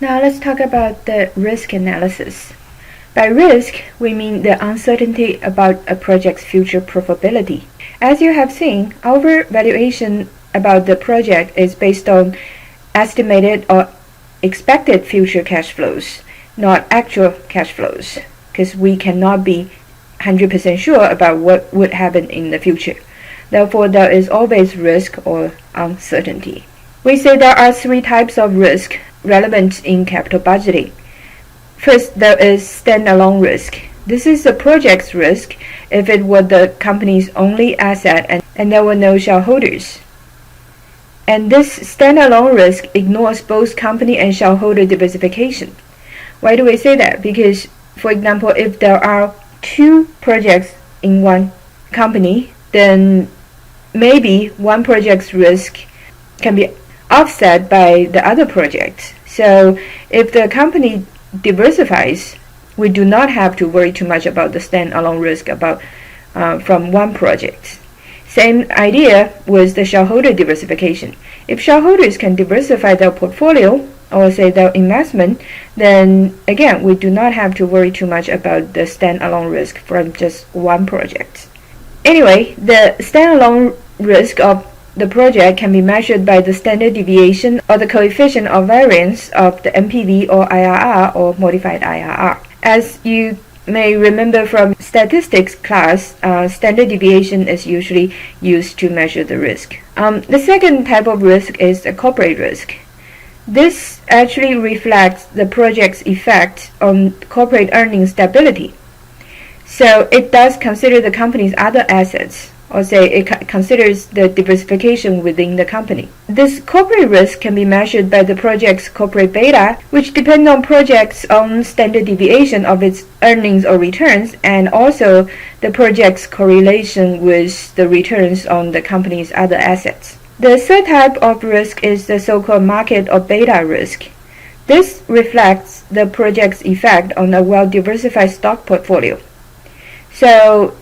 Now let's talk about the risk analysis. By risk, we mean the uncertainty about a project's future profitability. As you have seen, our valuation about the project is based on estimated or expected future cash flows, not actual cash flows, because we cannot be 100% sure about what would happen in the future. Therefore, there is always risk or uncertainty. We say there are three types of risk relevant in capital budgeting. First, there is standalone risk. This is the project's risk if it were the company's only asset and there were no shareholders. And this standalone risk ignores both company and shareholder diversification. Why do we say that? Because, for example, if there are two projects in one company, then maybe one project's risk can be offset by the other project. So if the company diversifies, we do not have to worry too much about the standalone risk from one project. Same idea with the shareholder diversification. If shareholders can diversify their portfolio or say their investment, then again, we do not have to worry too much about the standalone risk from just one project. Anyway, the standalone risk of the project can be measured by the standard deviation or the coefficient of variance of the NPV or IRR or modified IRR. As you may remember from statistics class, standard deviation is usually used to measure the risk. The second type of risk is the corporate risk. This actually reflects the project's effect on corporate earnings stability. So it does consider the company's other assets, or say it considers the diversification within the company. This corporate risk can be measured by the project's corporate beta, which depends on project's own standard deviation of its earnings or returns, and also the project's correlation with the returns on the company's other assets. The third type of risk is the so-called market or beta risk. This reflects the project's effect on a well-diversified stock portfolio. So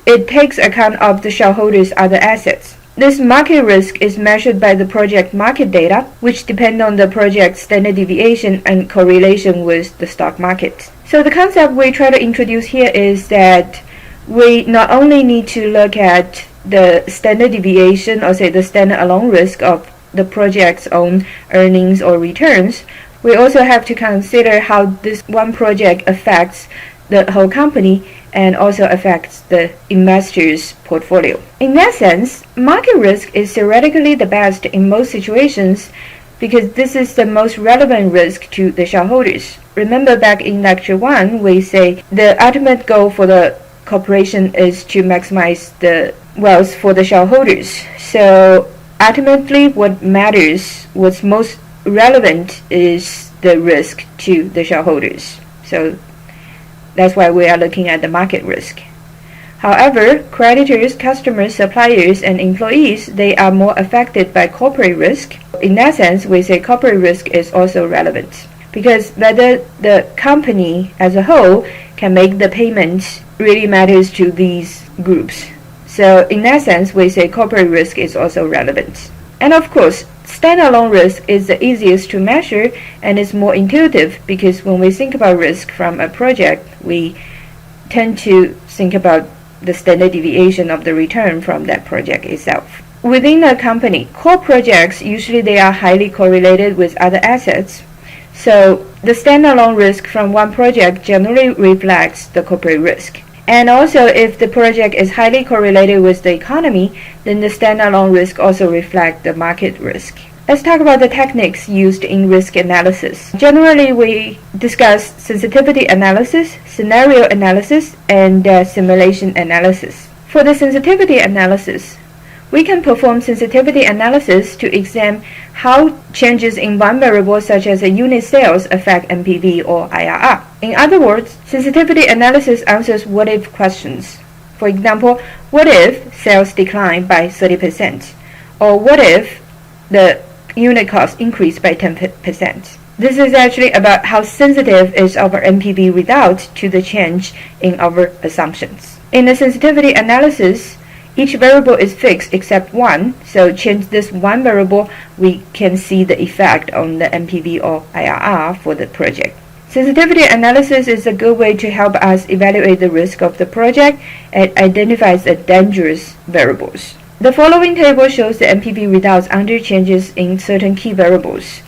it takes account of the shareholders' other assets. This market risk is measured by the project market data, which depend on the project's standard deviation and correlation with the stock market. So the concept we try to introduce here is that we not only need to look at the standard deviation or say the standalone risk of the project's own earnings or returns, we also have to consider how this one project affects the whole company and also affects the investor's portfolio. In that sense, market risk is theoretically the best in most situations because this is the most relevant risk to the shareholders. Remember back in lecture 1, we say the ultimate goal for the corporation is to maximize the wealth for the shareholders. So ultimately what matters, what's most relevant is the risk to the shareholders. So that's why we are looking at the market risk. However, creditors, customers, suppliers, and employees, they are more affected by corporate risk. In that sense, we say corporate risk is also relevant because whether the company as a whole can make the payments really matters to these groups. So in that sense, we say corporate risk is also relevant. And of course, standalone risk is the easiest to measure and is more intuitive because when we think about risk from a project, we tend to think about the standard deviation of the return from that project itself. Within a company, core projects, usually they are highly correlated with other assets. So the standalone risk from one project generally reflects the corporate risk. And also, if the project is highly correlated with the economy, then the standalone risk also reflects the market risk. Let's talk about the techniques used in risk analysis. Generally, we discuss sensitivity analysis, scenario analysis, and simulation analysis. For the sensitivity analysis, we can perform sensitivity analysis to examine how changes in one variable such as a unit sales affect NPV or IRR. In other words, sensitivity analysis answers what-if questions. For example, what if sales decline by 30%? Or what if the unit cost increased by 10%? This is actually about how sensitive is our NPV result to the change in our assumptions. In the sensitivity analysis, Each variable is fixed except one, so change this one variable, we can see the effect on the NPV or IRR for the project. Sensitivity analysis is a good way to help us evaluate the risk of the project and identifies the dangerous variables. The following table shows the NPV results under changes in certain key variables.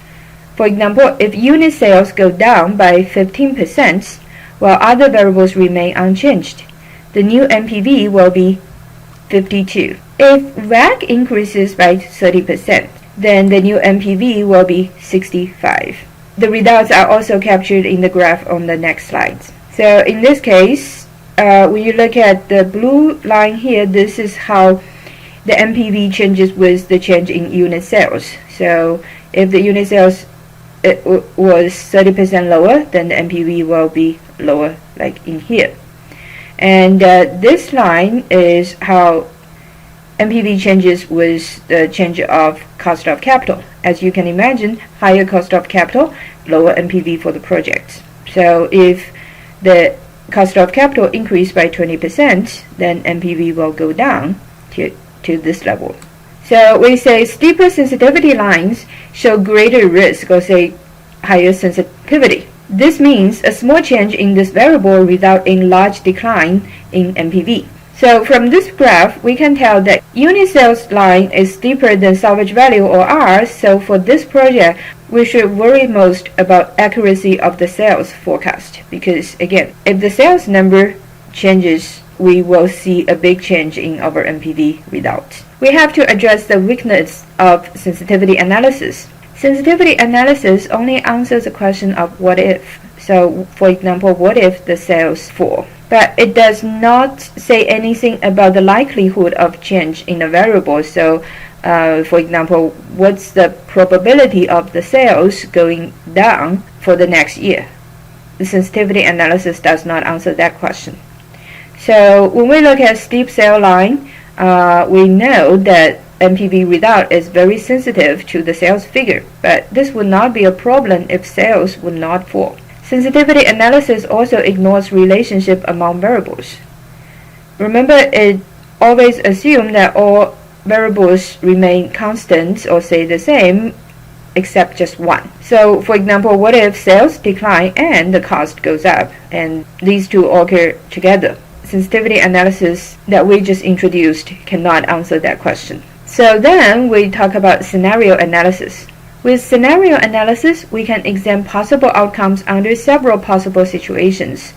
For example, if unit sales go down by 15%, while other variables remain unchanged, the new NPV will be 52. If WACC increases by 30%, then the new NPV will be 65. The results are also captured in the graph on the next slide. So in this case, when you look at the blue line here, this is how the NPV changes with the change in unit sales. So if the unit sales was 30% lower, then the NPV will be lower, like in here. And this line is how NPV changes with the change of cost of capital. As you can imagine, higher cost of capital, lower NPV for the project. So if the cost of capital increased by 20%, then NPV will go down to this level. So we say steeper sensitivity lines show greater risk, or say higher sensitivity. This means a small change in this variable results in large decline in NPV. So from this graph, we can tell that unit sales line is steeper than salvage value or R, so for this project, we should worry most about accuracy of the sales forecast, because again, if the sales number changes, we will see a big change in our NPV result. We have to address the weakness of sensitivity analysis. Sensitivity analysis only answers the question of what if. So for example, what if the sales fall? But it does not say anything about the likelihood of change in a variable. So for example, what's the probability of the sales going down for the next year? The sensitivity analysis does not answer that question. So when we look at steep sale line, we know that NPV result is very sensitive to the sales figure, but this would not be a problem if sales would not fall. Sensitivity analysis also ignores relationship among variables. Remember, it always assumes that all variables remain constant or stay the same except just one. So for example, what if sales decline and the cost goes up, and these two occur together? Sensitivity analysis that we just introduced cannot answer that question. So then we talk about scenario analysis. With scenario analysis, we can examine possible outcomes under several possible situations,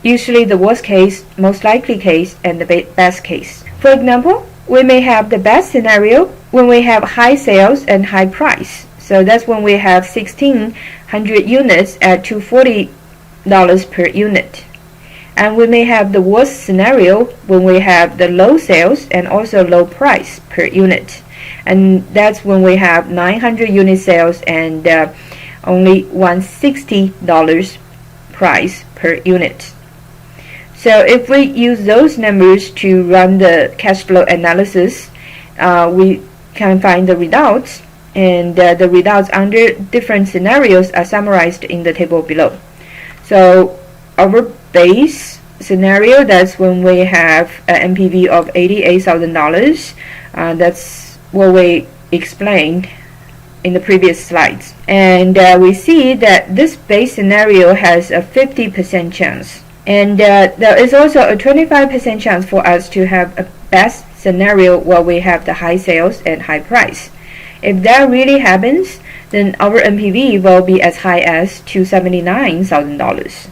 usually the worst case, most likely case, and the best case. For example, we may have the best scenario when we have high sales and high price. So that's when we have 1,600 units at $240 per unit. And we may have the worst scenario when we have the low sales and also low price per unit. And that's when we have 900 unit sales and only $160 price per unit. So if we use those numbers to run the cash flow analysis, we can find the results, and the results under different scenarios are summarized in the table below. So our base scenario, that's when we have an NPV of $88,000. That's what we explained in the previous slides. And we see that this base scenario has a 50% chance. And there is also a 25% chance for us to have a best scenario where we have the high sales and high price. If that really happens, then our NPV will be as high as $279,000.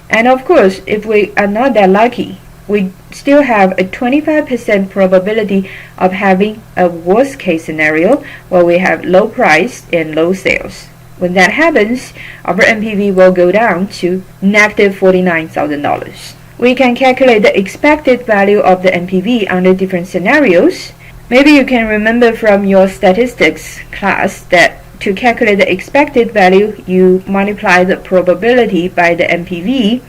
And of course, if we are not that lucky, we still have a 25% probability of having a worst case scenario where we have low price and low sales. When that happens, our NPV will go down to negative $49,000. We can calculate the expected value of the NPV under different scenarios. Maybe you can remember from your statistics class that to calculate the expected value, you multiply the probability by the NPV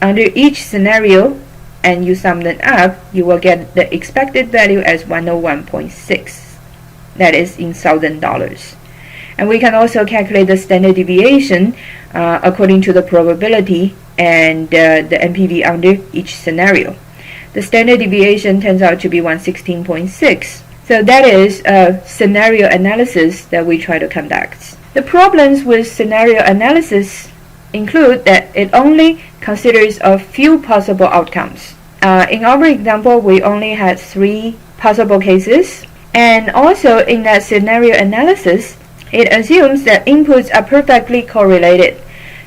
under each scenario, and you sum them up, you will get the expected value as 101.6. That is in $1,000. And we can also calculate the standard deviation according to the probability and the NPV under each scenario. the standard deviation turns out to be 116.6. So that is a scenario analysis that we try to conduct. The problems with scenario analysis include that it only considers a few possible outcomes. In our example, we only had 3 possible cases, and also in that scenario analysis, it assumes that inputs are perfectly correlated.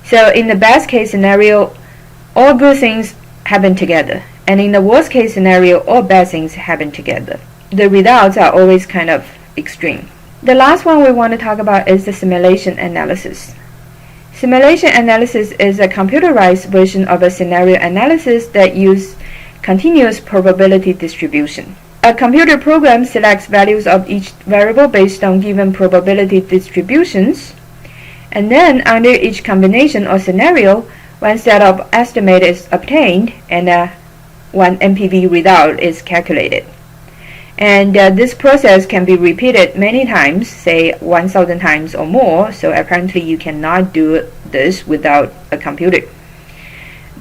So in the best case scenario, all good things happen together, and in the worst case scenario, all bad things happen together. The results are always kind of extreme. The last one we want to talk about is the simulation analysis. Simulation analysis is a computerized version of a scenario analysis that uses continuous probability distribution. A computer program selects values of each variable based on given probability distributions, and then under each combination or scenario, one set of estimate is obtained and one NPV result is calculated. And this process can be repeated many times, say 1,000 times or more, so apparently you cannot do this without a computer.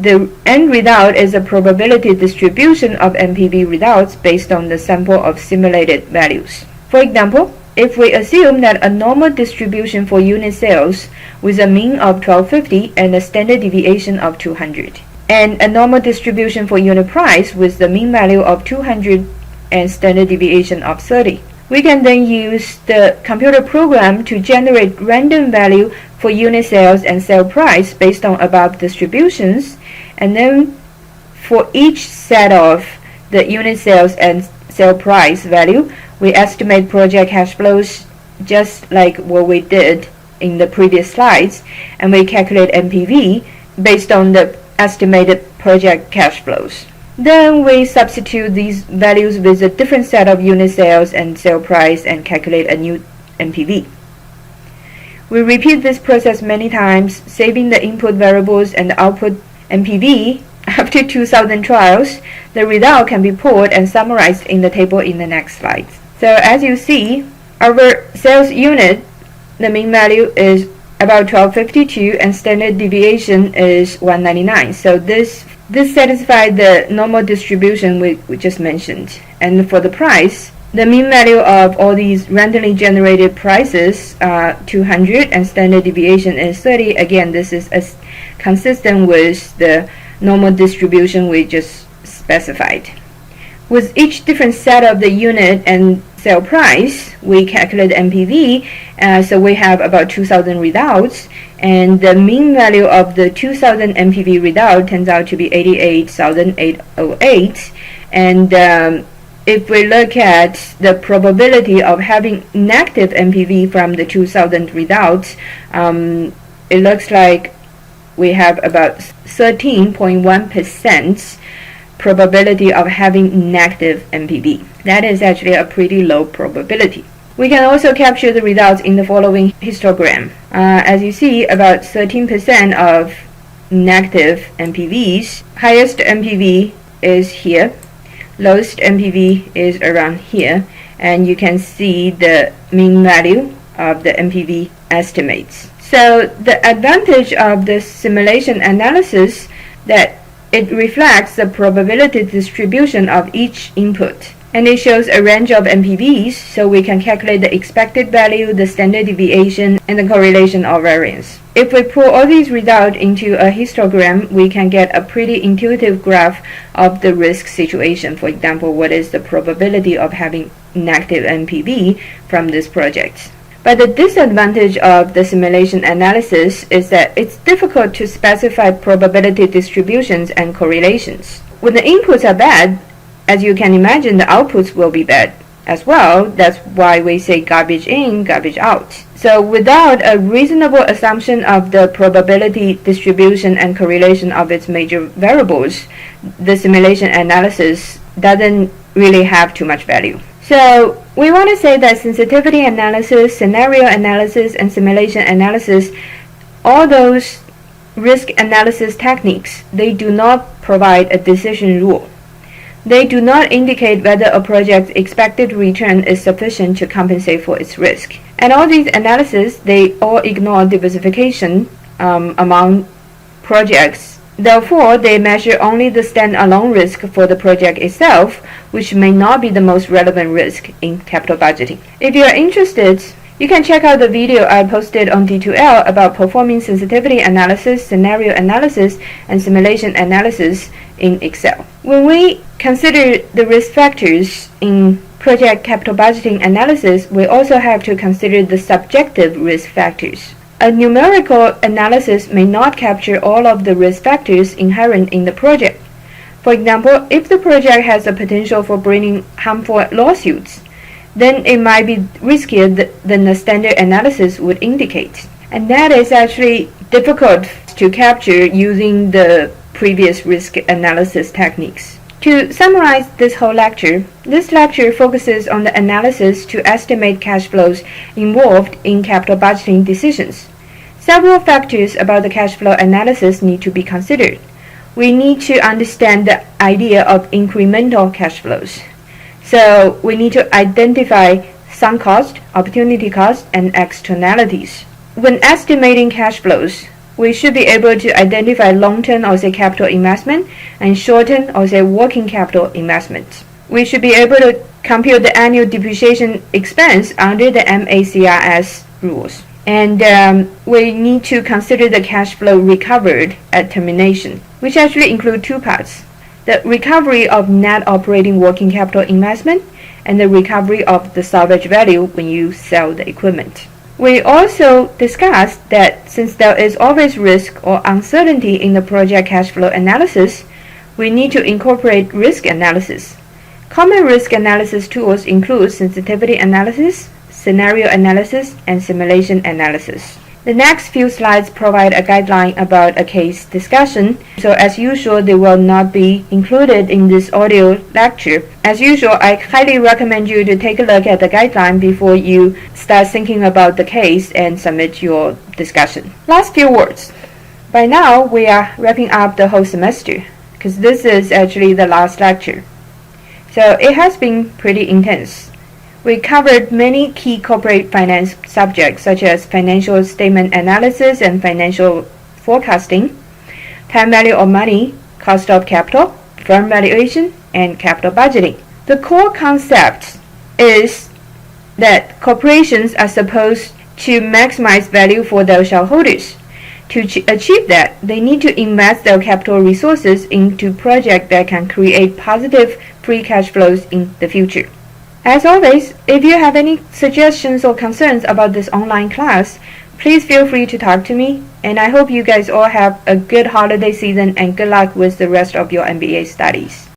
The end result is a probability distribution of NPV results based on the sample of simulated values. For example, if we assume that a normal distribution for unit sales with a mean of 1250 and a standard deviation of 200, and a normal distribution for unit price with the mean value of 200 and standard deviation of 30. We can then use the computer program to generate random value for unit sales and sale price based on above distributions, and then for each set of the unit sales and sale price value, we estimate project cash flows just like what we did in the previous slides, and we calculate NPV based on the estimated project cash flows. Then we substitute these values with a different set of unit sales and sale price and calculate a new NPV. We repeat this process many times, saving the input variables and the output NPV. After 2,000 trials, the result can be pulled and summarized in the table in the next slides. So as you see, our sales unit, the mean value is about 1252 and standard deviation is 199. So this satisfies the normal distribution we just mentioned. And for the price, the mean value of all these randomly generated prices are 200 and standard deviation is 30. Again, this is consistent with the normal distribution we just specified. With each different set of the unit and sale price, we calculate NPV, so we have about 2,000 results, and the mean value of the 2,000 NPV result turns out to be 88,808. And if we look at the probability of having negative NPV from the 2,000 results, it looks like we have about 13.1% probability of having negative NPV. That is actually a pretty low probability. We can also capture the results in the following histogram. As you see, about 13% of negative NPVs. Highest NPV is here. Lowest NPV is around here. And you can see the mean value of the NPV estimates. So the advantage of the simulation analysis that it reflects the probability distribution of each input, and it shows a range of NPVs, so we can calculate the expected value, the standard deviation, and the correlation or variance. If we pull all these results into a histogram, we can get a pretty intuitive graph of the risk situation. For example, what is the probability of having negative NPV from this project? But the disadvantage of the simulation analysis is that it's difficult to specify probability distributions and correlations. When the inputs are bad, as you can imagine, the outputs will be bad as well. That's why we say garbage in, garbage out. So without a reasonable assumption of the probability distribution and correlation of its major variables, the simulation analysis doesn't really have too much value. So we want to say that sensitivity analysis, scenario analysis, and simulation analysis, all those risk analysis techniques, they do not provide a decision rule. They do not indicate whether a project's expected return is sufficient to compensate for its risk. And all these analyses, they all ignore diversification among projects Therefore, they measure only the stand-alone risk for the project itself, which may not be the most relevant risk in capital budgeting. If you are interested, you can check out the video I posted on D2L about performing sensitivity analysis, scenario analysis, and simulation analysis in Excel. When we consider the risk factors in project capital budgeting analysis, we also have to consider the subjective risk factors. A numerical analysis may not capture all of the risk factors inherent in the project. For example, if the project has a potential for bringing harmful lawsuits, then it might be riskier than the standard analysis would indicate. And that is actually difficult to capture using the previous risk analysis techniques. To summarize this whole lecture, this lecture focuses on the analysis to estimate cash flows involved in capital budgeting decisions. Several factors about the cash flow analysis need to be considered. We need to understand the idea of incremental cash flows. So we need to identify sunk cost, opportunity cost, and externalities. When estimating cash flows, we should be able to identify long-term or say capital investment and short-term or say working capital investment. We should be able to compute the annual depreciation expense under the MACRS rules. And we need to consider the cash flow recovered at termination, which actually include two parts: the recovery of net operating working capital investment and the recovery of the salvage value when you sell the equipment. We also discussed that since there is always risk or uncertainty in the project cash flow analysis, we need to incorporate risk analysis. Common risk analysis tools include sensitivity analysis, scenario analysis, and simulation analysis. The next few slides provide a guideline about a case discussion, so as usual they will not be included in this audio lecture. As usual, I highly recommend you to take a look at the guideline before you start thinking about the case and submit your discussion. Last few words. By now we are wrapping up the whole semester, because this is actually the last lecture. So it has been pretty intense. We covered many key corporate finance subjects such as financial statement analysis and financial forecasting, time value of money, cost of capital, firm valuation, and capital budgeting. The core concept is that corporations are supposed to maximize value for their shareholders. To achieve that, they need to invest their capital resources into projects that can create positive free cash flows in the future. As always, if you have any suggestions or concerns about this online class, please feel free to talk to me, and I hope you guys all have a good holiday season and good luck with the rest of your MBA studies.